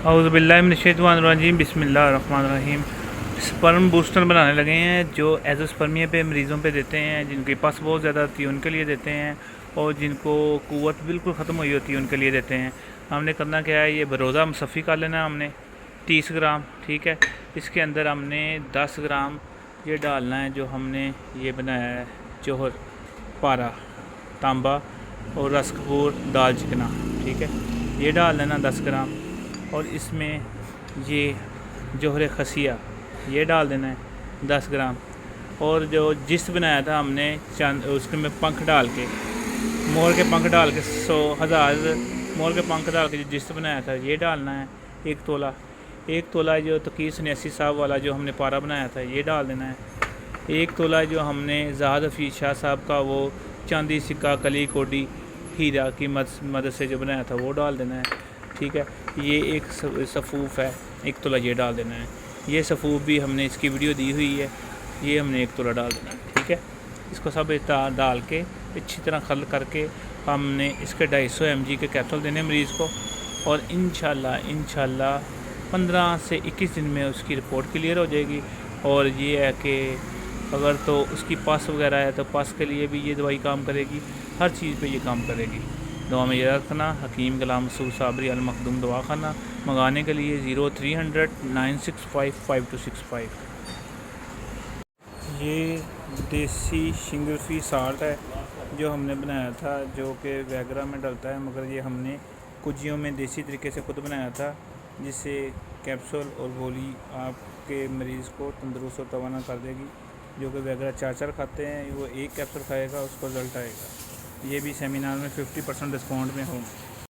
اعوذ باللہ من الشیطان الرجیم بسم اللہ الرحمن الرحیم۔ سپرم بوسٹر بنانے لگے ہیں جو ایزوسپرمیا پہ مریضوں پہ دیتے ہیں، جن کے پاس بہت زیادہ ہوتی ہے ان کے لیے دیتے ہیں، اور جن کو قوت بالکل ختم ہوئی ہوتی ہے ان کے لیے دیتے ہیں۔ ہم نے کرنا کیا ہے، یہ بروزہ مصفی کر لینا ہے ہم نے 30 گرام، ٹھیک ہے۔ اس کے اندر ہم نے 10 گرام یہ ڈالنا ہے جو ہم نے یہ بنایا ہے جوہر پارا تانبا اور رس کپور دال چکنا، ٹھیک ہے، یہ ڈال دینا 10 گرام۔ اور اس میں یہ جوہر خسیہ یہ ڈال دینا ہے 10 گرام۔ اور جو جست بنایا تھا ہم نے چند اس کے میں پنکھ ڈال کے، مور کے پنکھ ڈال کے 100,000 مور کے پنکھ ڈال کے جو جست بنایا تھا یہ ڈالنا ہے 1 تولہ جو تقی سنیسی صاحب والا جو ہم نے پارا بنایا تھا یہ ڈال دینا ہے 1 تولہ جو ہم نے زاہد حفیظ شاہ صاحب کا وہ چاندی سکہ کلی کوڈی ہیرا کی مدد سے جو بنایا تھا وہ ڈال دینا ہے، ٹھیک ہے۔ یہ ایک صفوف ہے 1 تولہ یہ ڈال دینا ہے۔ یہ صفوف بھی ہم نے اس کی ویڈیو دی ہوئی ہے، یہ ہم نے 1 تولہ ڈال دینا ہے، ٹھیک ہے۔ اس کو سب ڈال کے اچھی طرح خل کر کے ہم نے اس کے 250 mg کے کیپسول دینے مریض کو، اور انشاءاللہ 15 سے 21 دن میں اس کی رپورٹ کلیئر ہو جائے گی۔ اور یہ ہے کہ اگر تو اس کی پس وغیرہ ہے تو پس کے لیے بھی یہ دوائی کام کرے گی، ہر چیز پہ یہ کام کرے گی۔ دعا میں یہ رکھنا۔ حکیم غلام مسعود صابری المخدوم دوا خانہ، منگانے کے لیے 0300 965 5265۔ یہ دیسی شنگرفی سالٹ ہے جو ہم نے بنایا تھا، جو کہ ویگرا میں ڈلتا ہے، مگر یہ ہم نے کجیوں میں دیسی طریقے سے خود بنایا تھا، جس سے کیپسول اور گولی آپ کے مریض کو تندرست اور توانا کر دے گی۔ جو کہ ویگرا 4 کھاتے ہیں، وہ 1 کیپسول کھائے گا اس کو رزلٹ آئے گا۔ یہ بھی سیمینار میں 50% ڈسکاؤنٹ میں ہوں۔